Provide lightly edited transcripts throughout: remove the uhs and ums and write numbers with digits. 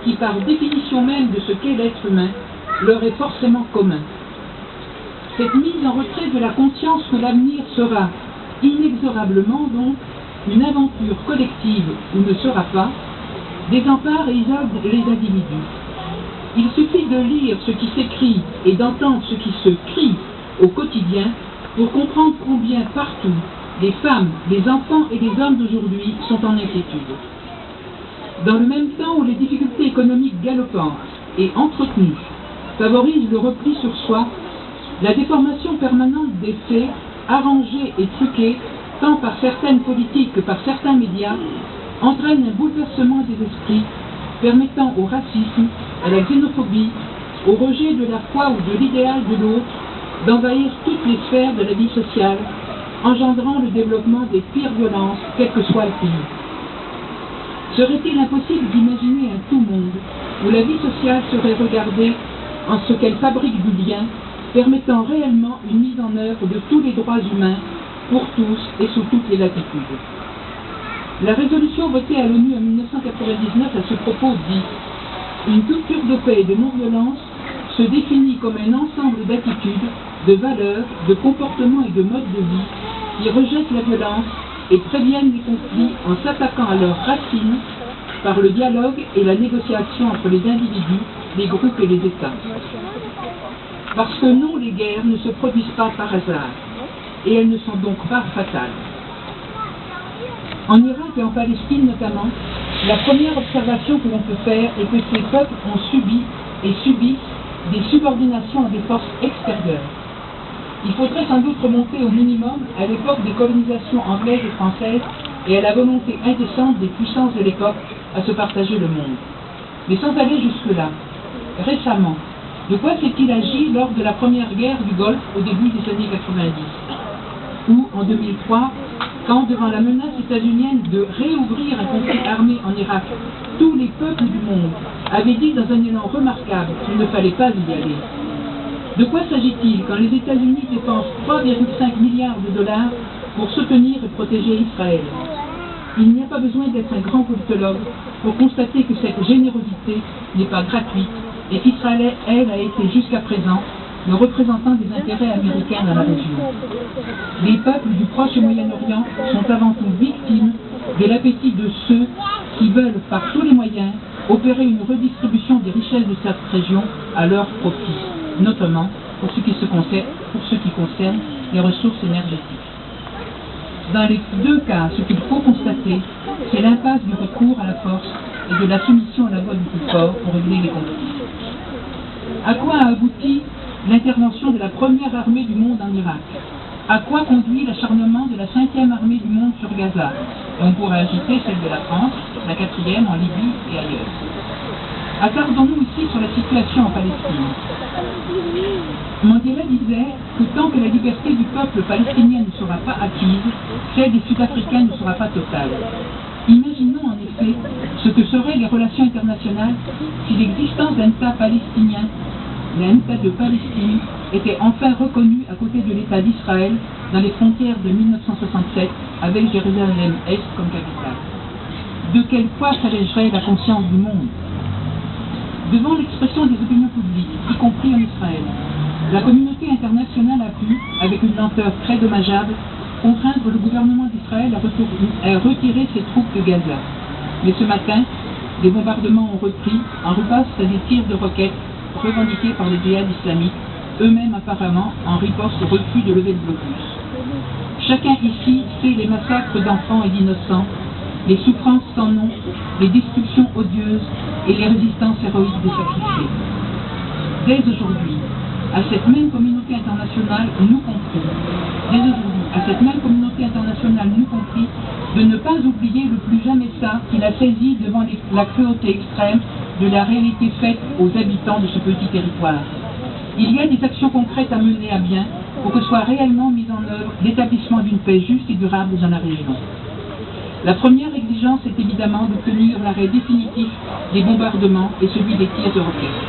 qui, par définition même de ce qu'est l'être humain, leur est forcément commun. Cette mise en retrait de la conscience que l'avenir sera inexorablement donc une aventure collective ou ne sera pas, désempare et isole les individus. Il suffit de lire ce qui s'écrit et d'entendre ce qui se crie au quotidien pour comprendre combien partout les femmes, les enfants et les hommes d'aujourd'hui sont en inquiétude. Dans le même temps où les difficultés économiques galopantes et entretenues favorisent le repli sur soi, la déformation permanente des faits, arrangés et truqués, tant par certaines politiques que par certains médias, entraîne un bouleversement des esprits, permettant au racisme, à la xénophobie, au rejet de la foi ou de l'idéal de l'autre, d'envahir toutes les sphères de la vie sociale, engendrant le développement des pires violences, quel que soit le pays. Serait-il impossible d'imaginer un tout monde où la vie sociale serait regardée en ce qu'elle fabrique du lien, permettant réellement une mise en œuvre de tous les droits humains pour tous et sous toutes les latitudes? La résolution votée à l'ONU en 1999 à ce propos dit « Une culture de paix et de non-violence se définit comme un ensemble d'attitudes, de valeurs, de comportements et de modes de vie qui rejettent la violence et préviennent les conflits en s'attaquant à leurs racines par le dialogue et la négociation entre les individus, les groupes et les États. » Parce que non, les guerres ne se produisent pas par hasard, et elles ne sont donc pas fatales. En Irak et en Palestine notamment, la première observation que l'on peut faire est que ces peuples ont subi et subissent des subordinations à des forces extérieures. Il faudrait sans doute remonter au minimum à l'époque des colonisations anglaises et françaises et à la volonté indécente des puissances de l'époque à se partager le monde. Mais sans aller jusque-là, récemment, de quoi s'est-il agi lors de la première guerre du Golfe au début des années 90? Ou en 2003, quand, devant la menace états-unienne de réouvrir un conflit armé en Irak, tous les peuples du monde avaient dit dans un élan remarquable qu'il ne fallait pas y aller. De quoi s'agit-il quand les États-Unis dépensent 3,5 milliards de dollars pour soutenir et protéger Israël? Il n'y a pas besoin d'être un grand politologue pour constater que cette générosité n'est pas gratuite et qu'Israël, elle, a été jusqu'à présent le représentant des intérêts américains dans la région. Les peuples du Proche et Moyen-Orient sont avant tout victimes de l'appétit de ceux qui veulent, par tous les moyens, opérer une redistribution des richesses de cette région à leur profit, notamment pour ce qui concerne les ressources énergétiques. Dans les deux cas, ce qu'il faut constater, c'est l'impasse du recours à la force et de la soumission à la voix du plus fort pour régler les conflits. À quoi a abouti l'intervention de la première armée du monde en Irak? À quoi conduit l'acharnement de la 5e armée du monde sur Gaza? Et on pourrait ajouter celle de la France, la 4e en Libye et ailleurs. Attardons-nous ici sur la situation en Palestine. Mandela disait que tant que la liberté du peuple palestinien ne sera pas acquise, celle des Sud-Africains ne sera pas totale. Imaginons en effet ce que seraient les relations internationales si l'existence d'un État palestinien, l'État de Palestine, était enfin reconnu à côté de l'État d'Israël dans les frontières de 1967 avec Jérusalem-Est comme capitale. De quel poids s'allégerait la conscience du monde? Devant l'expression des opinions publiques, y compris en Israël, la communauté internationale a pu, avec une lenteur très dommageable, contraindre le gouvernement d'Israël à retirer ses troupes de Gaza. Mais ce matin, les bombardements ont repris en riposte à des tirs de roquettes revendiqués par les djihad islamiques, eux-mêmes apparemment en riposte au refus de lever le blocus. Chacun ici sait les massacres d'enfants et d'innocents, les souffrances sans nom, les destructions odieuses et les résistances héroïques des sacrifiés. Dès aujourd'hui, à cette même communauté internationale, nous compris, de ne pas oublier le plus jamais ça qu'il a saisi devant la cruauté extrême de la réalité faite aux habitants de ce petit territoire. Il y a des actions concrètes à mener à bien pour que soit réellement mis en œuvre l'établissement d'une paix juste et durable dans la région. La première exigence est évidemment d'obtenir l'arrêt définitif des bombardements et celui des tirs de roquettes.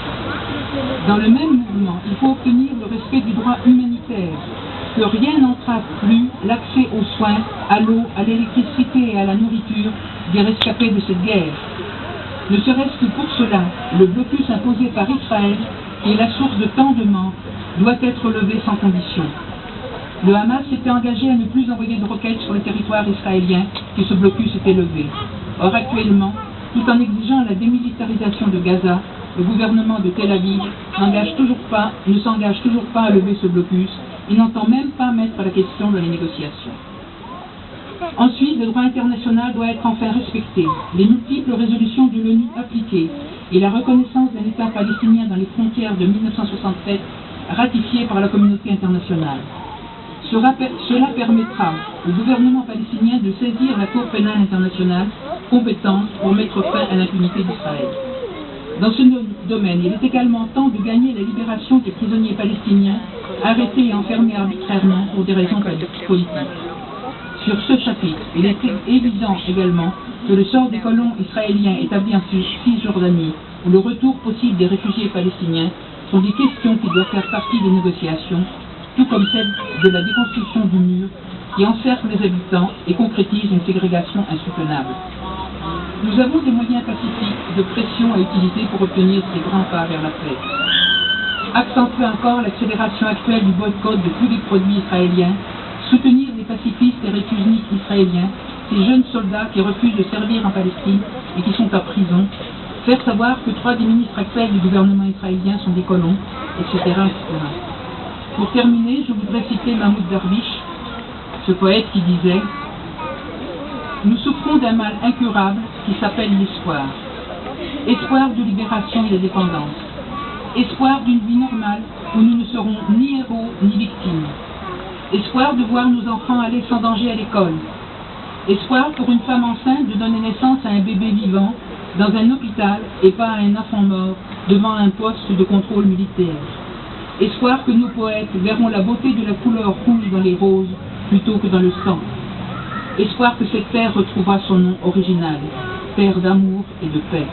Dans le même mouvement, il faut obtenir le respect du droit humanitaire, que rien n'entrave plus l'accès aux soins, à l'eau, à l'électricité et à la nourriture des rescapés de cette guerre. Ne serait-ce que pour cela, le blocus imposé par Israël, qui est la source de tant de morts, doit être levé sans condition. Le Hamas s'était engagé à ne plus envoyer de roquettes sur le territoire israélien que ce blocus était levé. Or actuellement, tout en exigeant la démilitarisation de Gaza, le gouvernement de Tel Aviv ne s'engage toujours pas à lever ce blocus. Il n'entend même pas mettre la question dans les négociations. Ensuite, le droit international doit être enfin respecté, les multiples résolutions de l'ONU appliquées et la reconnaissance d'un État palestinien dans les frontières de 1967 ratifiées par la communauté internationale. Cela permettra au gouvernement palestinien de saisir la Cour pénale internationale compétente pour mettre fin à l'impunité d'Israël. Dans ce domaine, il est également temps de gagner la libération des prisonniers palestiniens arrêtés et enfermés arbitrairement pour des raisons politiques. Sur ce chapitre, il est évident également que le sort des colons israéliens établis en Cisjordanie ou le retour possible des réfugiés palestiniens sont des questions qui doivent faire partie des négociations, tout comme celle de la déconstruction du mur qui encercle les habitants et concrétise une ségrégation insoutenable. Nous avons des moyens pacifiques de pression à utiliser pour obtenir ces grands pas vers la paix. Accentuer encore l'accélération actuelle du boycott de tous les produits israéliens, soutenir les pacifistes et réfugiés israéliens, ces jeunes soldats qui refusent de servir en Palestine et qui sont en prison, faire savoir que 3 des ministres actuels du gouvernement israélien sont des colons, etc., etc. Pour terminer, je voudrais citer Mahmoud Darwish, ce poète qui disait « Nous souffrons d'un mal incurable qui s'appelle l'espoir. Espoir de libération et de dépendance. Espoir d'une vie normale où nous ne serons ni héros ni victimes. Espoir de voir nos enfants aller sans danger à l'école. Espoir pour une femme enceinte de donner naissance à un bébé vivant dans un hôpital et pas à un enfant mort devant un poste de contrôle militaire. Espoir que nos poètes verront la beauté de la couleur rouge dans les roses plutôt que dans le sang. Espoir que cette terre retrouvera son nom original, terre d'amour et de paix.